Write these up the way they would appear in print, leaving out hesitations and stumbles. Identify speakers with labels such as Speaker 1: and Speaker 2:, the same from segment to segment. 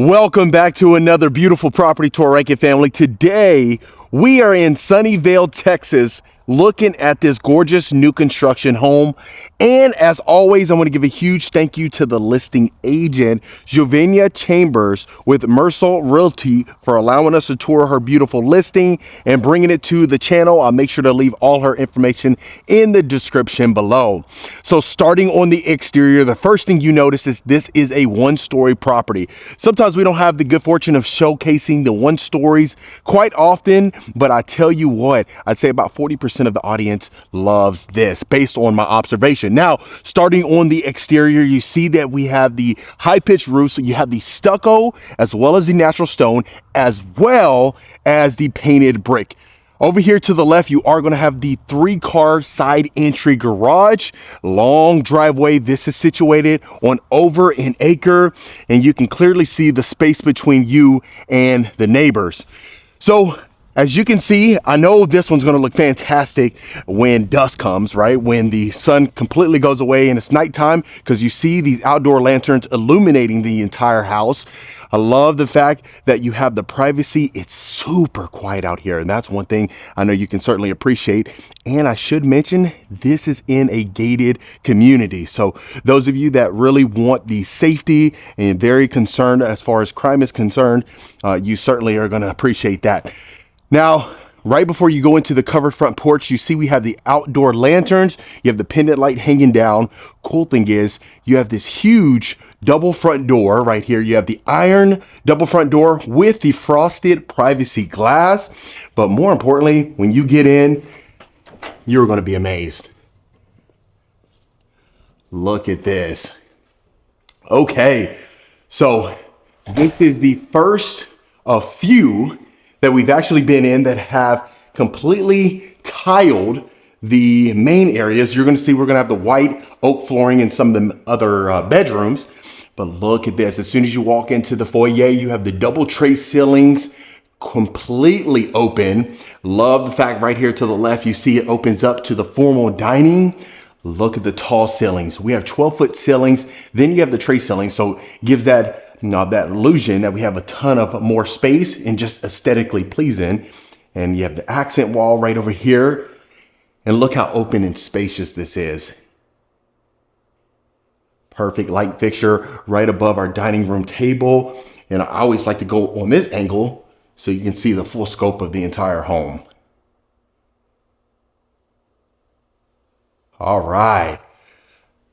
Speaker 1: Welcome back to another beautiful property tour, Rankin family. Today, we are in Sunnyvale, Texas, looking at this gorgeous new construction home. And as always, I want to give a huge thank you to the listing agent, Juvenia Chambers with Mersal Realty, for allowing us to tour her beautiful listing and bringing it to the channel. I'll make sure to leave all her information in the description below. So starting on the exterior, the first thing you notice is this is a one-story property. Sometimes we don't have the good fortune of showcasing the one stories quite often, but I tell you what, I'd say about 40% of the audience loves this based on my observation. Now, starting on the exterior, you see that we have the high-pitched roof, so you have the stucco as well as the natural stone as well as the painted brick. Over here to the left, you are going to have the 3-car side entry garage, long driveway. This is situated on over an acre, and you can clearly see the space between you and the neighbors. So as you can see, I know this one's going to look fantastic when dusk comes, right? When the sun completely goes away and it's nighttime, because you see these outdoor lanterns illuminating the entire house. I love the fact that you have the privacy. It's super quiet out here, and that's one thing I know you can certainly appreciate. And I should mention, this is in a gated community. So those of you that really want the safety and very concerned as far as crime is concerned, you certainly are going to appreciate that. Now, right before you go into the covered front porch, you see we have the outdoor lanterns. You have the pendant light hanging down. Cool thing is you have this huge double front door right here. You have the iron double front door with the frosted privacy glass. But more importantly, when you get in, you're going to be amazed. Look at this. Okay, so this is the first of few that we've actually been in that have completely tiled the main areas. You're going to see we're going to have the white oak flooring in some of the other bedrooms. But look at this. As soon as you walk into the foyer, you have the double tray ceilings completely open. Love the fact right here to the left, you see it opens up to the formal dining. Look at the tall ceilings. We have 12-foot ceilings. Then you have the tray ceilings. So it gives that that illusion that we have a ton of more space and just aesthetically pleasing. And you have the accent wall right over here. And look how open and spacious this is. Perfect light fixture right above our dining room table. And I always like to go on this angle so you can see the full scope of the entire home. All right.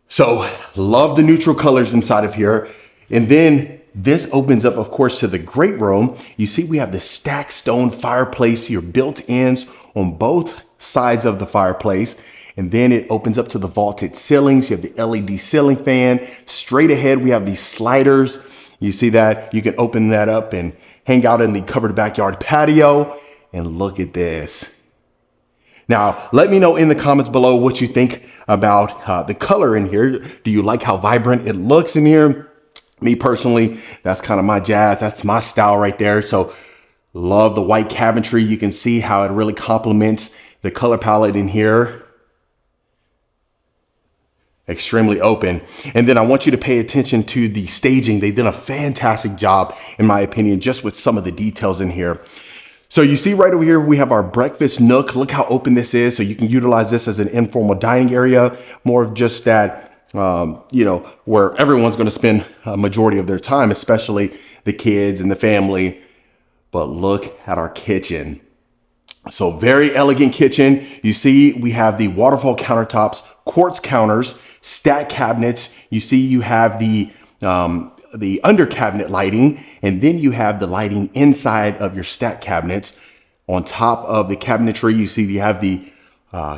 Speaker 1: So love the neutral colors inside of here. And then this opens up, of course, to the great room. You see we have the stacked stone fireplace, your built-ins on both sides of the fireplace. And then it opens up to the vaulted ceilings. You have the LED ceiling fan. Straight ahead, we have these sliders. You see that? You can open that up and hang out in the covered backyard patio. And look at this. Now, let me know in the comments below what you think about the color in here. Do you like how vibrant it looks in here? Me personally, that's kind of my jazz. That's my style right there. So love the white cabinetry. You can see how it really complements the color palette in here. Extremely open. And then I want you to pay attention to the staging. They did a fantastic job, in my opinion, just with some of the details in here. So you see right over here, we have our breakfast nook. Look how open this is. So you can utilize this as an informal dining area, more of just that, where everyone's going to spend a majority of their time, especially the kids and the family. But look at our kitchen. So very elegant kitchen. You see, we have the waterfall countertops, quartz counters, stack cabinets. You see, you have the under cabinet lighting, and then you have the lighting inside of your stack cabinets. On top of the cabinetry, you see you have the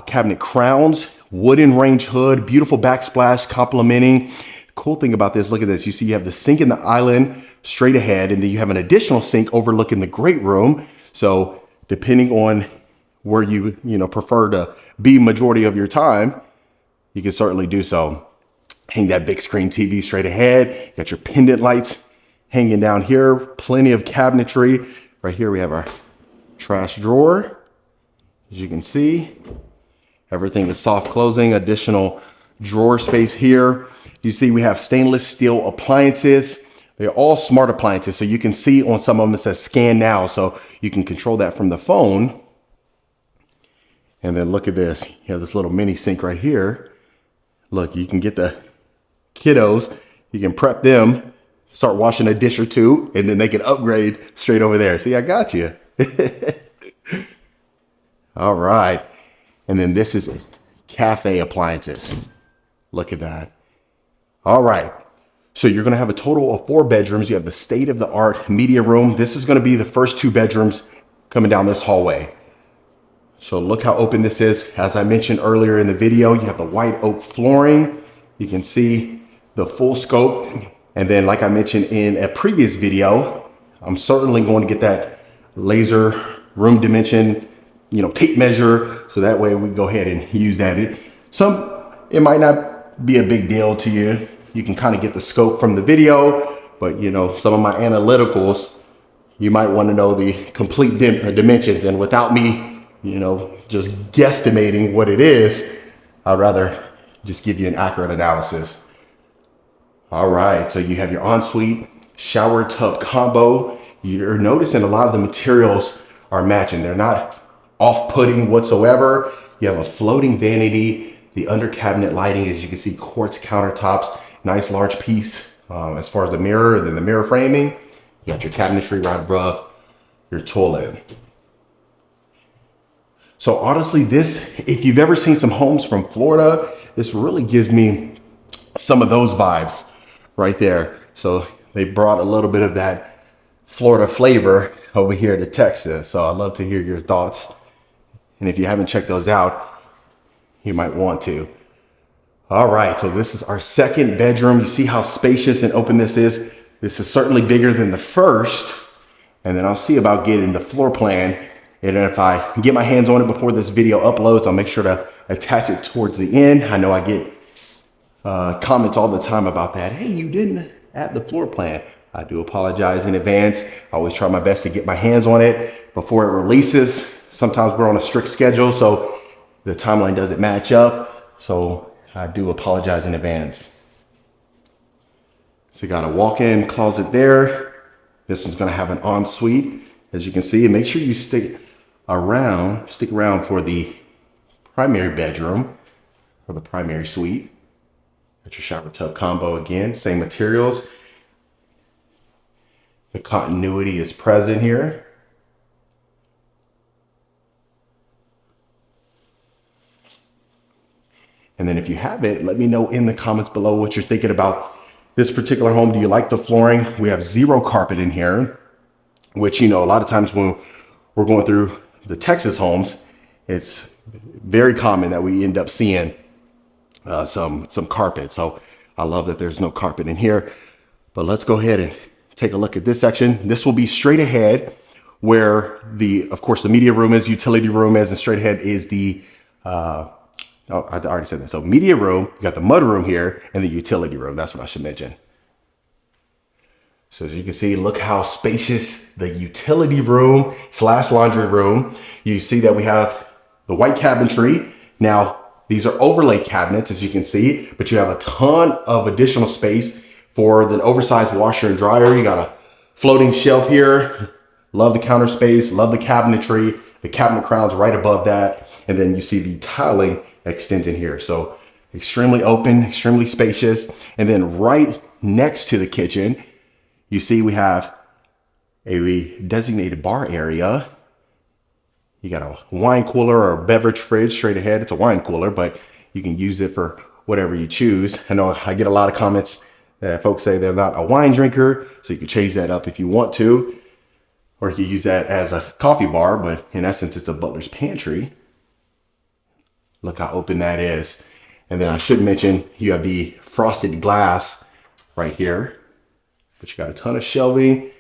Speaker 1: cabinet crowns, wooden range hood, beautiful backsplash complementing. Cool thing about this, look at this. You see you have the sink in the island straight ahead, and then you have an additional sink overlooking the great room. So depending on where you prefer to be majority of your time, you can certainly do so. Hang that big screen TV straight ahead. You got your pendant lights hanging down here. Plenty of cabinetry. Right here we have our trash drawer. As you can see, everything is soft closing. Additional drawer space here. You see we have stainless steel appliances. They're all smart appliances. So you can see on some of them it says scan now. So you can control that from the phone. And then look at this. You have this little mini sink right here. Look, you can get the kiddos. You can prep them, start washing a dish or two, and then they can upgrade straight over there. See, I got you. All right. And then this is cafe appliances. Look at that. All right. So you're going to have a total of 4 bedrooms. You have the state-of-the-art media room. This is going to be the first 2 bedrooms coming down this hallway. So look how open this is. As I mentioned earlier in the video, you have the white oak flooring. You can see the full scope. And then like I mentioned in a previous video, I'm certainly going to get that laser room dimension, tape measure. So that way we go ahead and use that. It might not be a big deal to you. You can kind of get the scope from the video, but some of my analyticals, you might want to know the complete dimensions. And without me, just guesstimating what it is, I'd rather just give you an accurate analysis. All right, so you have your ensuite shower tub combo. You're noticing a lot of the materials are matching. They're not off-putting whatsoever. You have a floating vanity. The under cabinet lighting, as you can see, quartz countertops. Nice large piece as far as the mirror, and then the mirror framing. You got your cabinetry right above your toilet. So honestly, if you've ever seen some homes from Florida, this really gives me some of those vibes right there. So they brought a little bit of that Florida flavor over here to Texas. So I'd love to hear your thoughts. And if you haven't checked those out, you might want to. All right, so this is our second bedroom. You see how spacious and open this is? This is certainly bigger than the first. And then I'll see about getting the floor plan. And if I get my hands on it before this video uploads, I'll make sure to attach it towards the end. I know I get comments all the time about that. Hey, you didn't add the floor plan. I do apologize in advance. I always try my best to get my hands on it before it releases. Sometimes we're on a strict schedule, so the timeline doesn't match up. So I do apologize in advance. So you got a walk-in closet there. This one's gonna have an ensuite, as you can see. And make sure you stick around for the primary bedroom or the primary suite. Got your shower tub combo again, same materials. The continuity is present here. And then if you have it, let me know in the comments below what you're thinking about this particular home. Do you like the flooring? We have 0 carpet in here, which, a lot of times when we're going through the Texas homes, it's very common that we end up seeing some carpet. So I love that there's no carpet in here. But let's go ahead and take a look at this section. This will be straight ahead where of course, the media room is, utility room is, and straight ahead is the, oh, I already said that. So media room, you got the mud room here, and the utility room. That's what I should mention. So as you can see, look how spacious the utility room / laundry room. You see that we have the white cabinetry. Now, these are overlay cabinets, as you can see, but you have a ton of additional space for the oversized washer and dryer. You got a floating shelf here. Love the counter space, love the cabinetry, the cabinet crowns right above that. And then you see the tiling extends in here. So extremely open, extremely spacious. And then right next to the kitchen, you see we have a designated bar area. You got a wine cooler or a beverage fridge straight ahead. It's a wine cooler, but you can use it for whatever you choose. I know I get a lot of comments that folks say they're not a wine drinker, so you can change that up if you want to, or you can use that as a coffee bar, but in essence, it's a butler's pantry. Look how open that is. And then I should mention, you have the frosted glass right here, but you got a ton of shelving,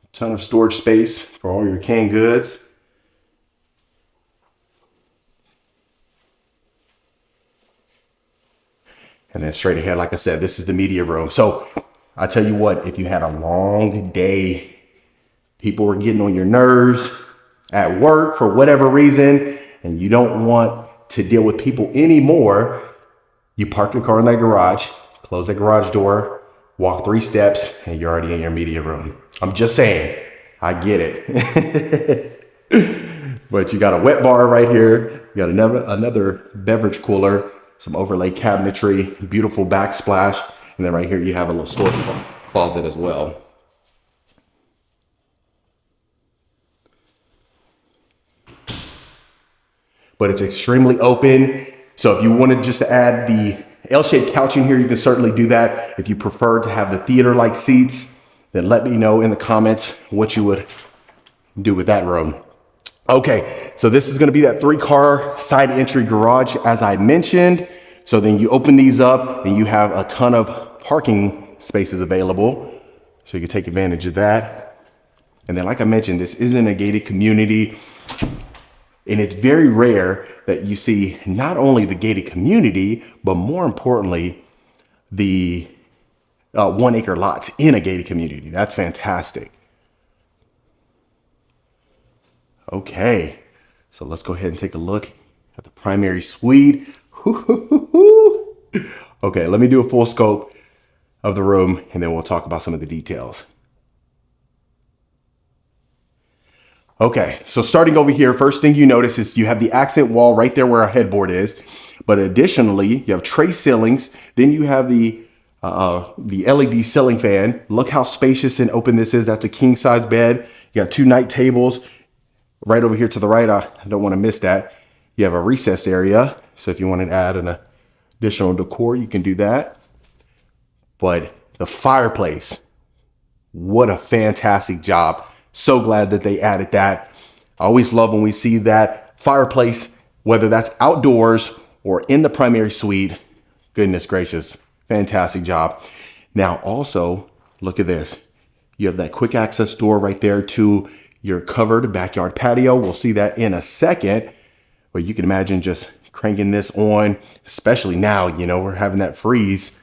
Speaker 1: a ton of storage space for all your canned goods. And then straight ahead, like I said, this is the media room. So I tell you what, if you had a long day, people were getting on your nerves at work for whatever reason, and you don't want to deal with people anymore, you park your car in that garage, close that garage door, walk 3 steps and you're already in your media room. I'm just saying, I get it. But you got a wet bar right here. You got another beverage cooler, some overlay cabinetry, beautiful backsplash. And then right here you have a little storage closet as well. But it's extremely open. So if you wanted just to add the L-shaped couching here, you can certainly do that. If you prefer to have the theater-like seats, then let me know in the comments what you would do with that room. Okay, so this is gonna be that 3-car side entry garage as I mentioned. So then you open these up and you have a ton of parking spaces available. So you can take advantage of that. And then like I mentioned, this isn't a gated community. And it's very rare that you see not only the gated community, but more importantly, the 1-acre lots in a gated community. That's fantastic. Okay, so let's go ahead and take a look at the primary suite. Okay, let me do a full scope of the room and then we'll talk about some of the details. Okay, so starting over here, first thing you notice is you have the accent wall right there where our headboard is. But additionally, you have tray ceilings. Then you have the LED ceiling fan. Look how spacious and open this is. That's a king size bed. You got 2 night tables. Right over here to the right, I don't want to miss that. You have a recess area. So if you want to add an additional decor, you can do that. But the fireplace, what a fantastic job. So glad that they added that. I always love when we see that fireplace, whether that's outdoors or in the primary suite. Goodness gracious, fantastic job. Now also, look at this. You have that quick access door right there to your covered backyard patio. We'll see that in a second. But you can imagine just cranking this on, especially now, you know, we're having that freeze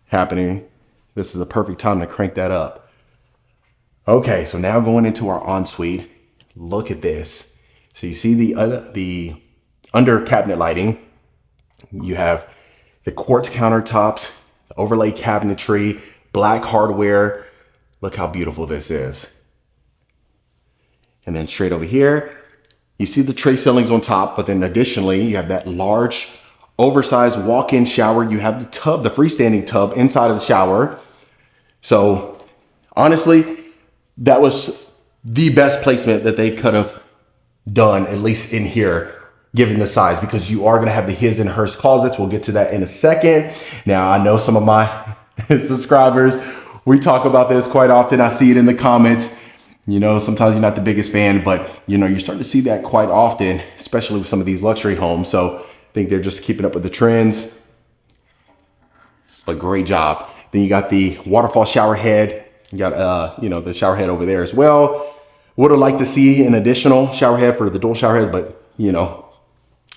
Speaker 1: happening. This is a perfect time to crank that up. Okay, so now going into our ensuite, look at this. So you see the under cabinet lighting. You have the quartz countertops, the overlay cabinetry, black hardware. Look how beautiful this is. And then straight over here, you see the tray ceilings on top, but then additionally, you have that large, oversized walk-in shower. You have the tub, the freestanding tub inside of the shower. So honestly, that was the best placement that they could have done, at least in here, given the size, because you are going to have the his and hers closets. We'll get to that in a second. Now, I know some of my subscribers, we talk about this quite often. I see it in the comments. You know, sometimes you're not the biggest fan, but you know, you're starting to see that quite often, especially with some of these luxury homes. So I think they're just keeping up with the trends, but great job. Then you got the waterfall shower head. You got, you know, the shower head over there as well. Would have liked to see an additional shower head for the dual shower head, but you know,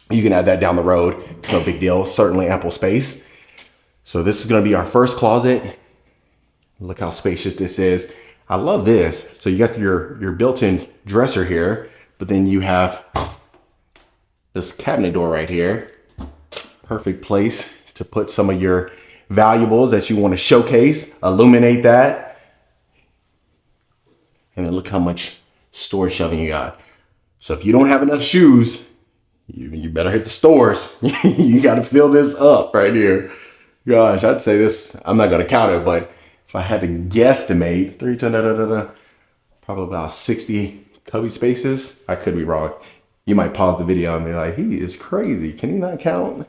Speaker 1: you can add that down the road. It's no big deal. Certainly ample space. So this is going to be our first closet. Look how spacious this is. I love this. So you got your built-in dresser here, but then you have this cabinet door right here. Perfect place to put some of your valuables that you want to showcase, illuminate that. And then look how much storage shelving you got. So if you don't have enough shoes, you better hit the stores. You got to fill this up right here. Gosh, I'd say this, I'm not going to count it, but if I had to guesstimate, probably about 60 cubby spaces. I could be wrong. You might pause the video and be like, he is crazy. Can he not count?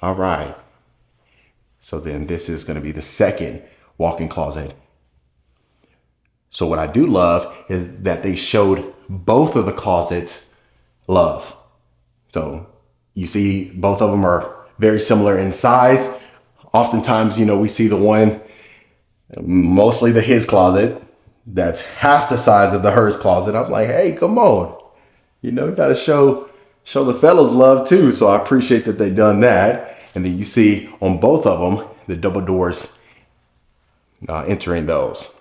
Speaker 1: All right. So then this is going to be the second walk-in closet. So what I do love is that they showed both of the closets love. So you see both of them are very similar in size. Oftentimes, you know, we see the one, mostly the his closet, that's half the size of the hers closet. I'm like, hey, come on. You know, you got to show the fellas love too. So I appreciate that they done that. And then you see on both of them, the double doors entering those.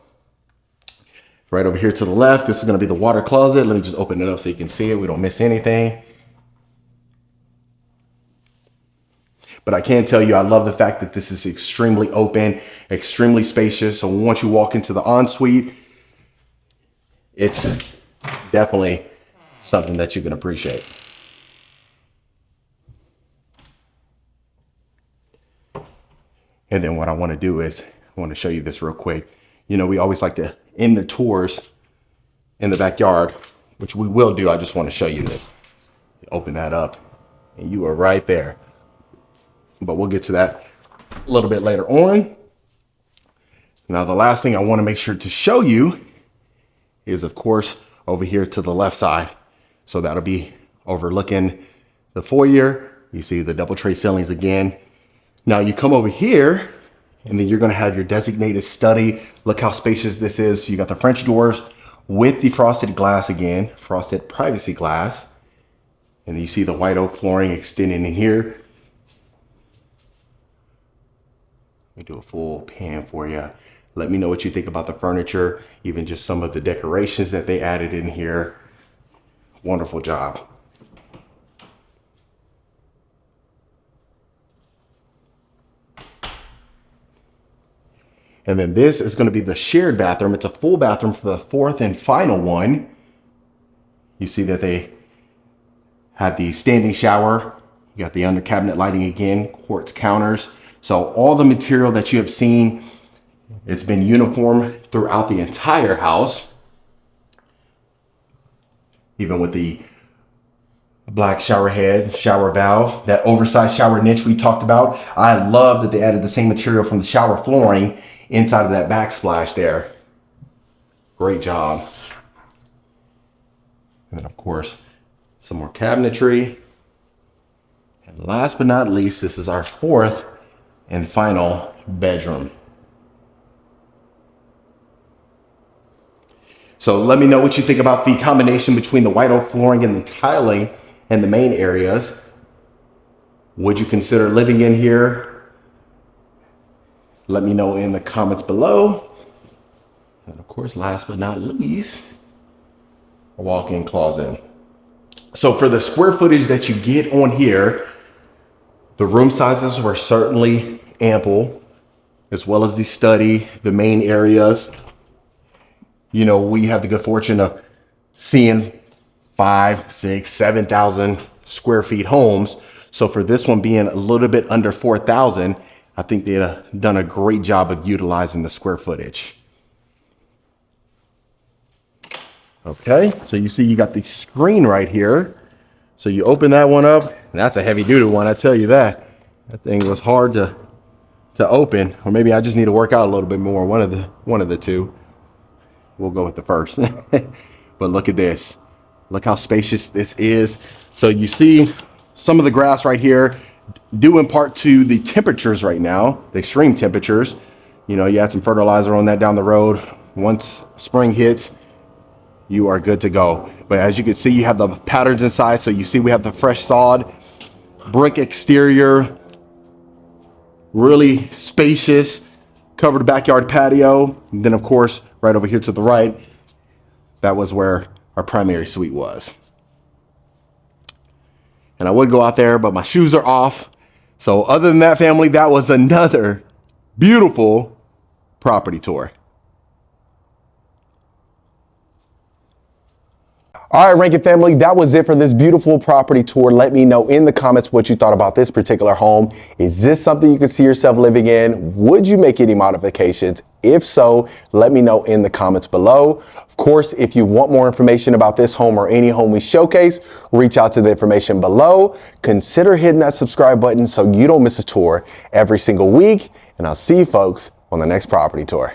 Speaker 1: Right over here to the left, this is going to be the water closet. Let me just open it up so you can see it. We don't miss anything. But I can tell you, I love the fact that this is extremely open, extremely spacious. So once you walk into the ensuite, it's definitely something that you can appreciate. And then what I want to do is I want to show you this real quick. You know, we always like to end the tours in the backyard, which we will do. I just want to show you this. Open that up and you are right there. But we'll get to that a little bit later on. Now, the last thing I want to make sure to show you is, of course, over here to the left side. So that'll be overlooking the foyer. You see the double tray ceilings again. Now you come over here and then you're going to have your designated study. Look how spacious this is. You got the French doors with the frosted glass again, frosted privacy glass. And you see the white oak flooring extending in here. Let me do a full pan for you. Let me know what you think about the furniture, even just some of the decorations that they added in here. Wonderful job. And then this is going to be the shared bathroom. It's a full bathroom for the fourth and final one. You see that they have the standing shower. You got the under cabinet lighting again, quartz counters. So all the material that you have seen, it's been uniform throughout the entire house. Even with the black shower head, shower valve, that oversized shower niche we talked about. I love that they added the same material from the shower flooring inside of that backsplash there. Great job. And then of course, some more cabinetry. And last but not least, this is our fourth and final bedroom. So let me know what you think about the combination between the white oak flooring and the tiling and the main areas. Would you consider living in here? Let me know in the comments below. And of course, last but not least, a walk-in closet. So for the square footage that you get on here, the room sizes were certainly ample, as well as the study, the main areas. You know, we have the good fortune of seeing 5, 6, 7,000 square feet homes. So for this one being a little bit under 4,000, I think they have done a great job of utilizing the square footage. Okay, so you see you got the screen right here. So you open that one up, and that's a heavy duty one, I tell you that. That thing was hard to open, or maybe I just need to work out a little bit more, one of the two. We'll go with the first. But look at this. Look how spacious this is. So you see some of the grass right here due in part to the temperatures right now, the extreme temperatures. You know, you add some fertilizer on that down the road. Once spring hits, you are good to go. But as you can see, you have the patterns inside. So you see we have the fresh sod, brick exterior, really spacious, covered backyard patio. And then of course, right over here to the right, that was where our primary suite was. And I would go out there, but my shoes are off. So other than that, family, that was another beautiful property tour. All right, Rankin family, that was it for this beautiful property tour. Let me know in the comments what you thought about this particular home. Is this something you could see yourself living in? Would you make any modifications? If so, let me know in the comments below. Of course, if you want more information about this home or any home we showcase, reach out to the information below. Consider hitting that subscribe button so you don't miss a tour every single week. And I'll see you folks on the next property tour.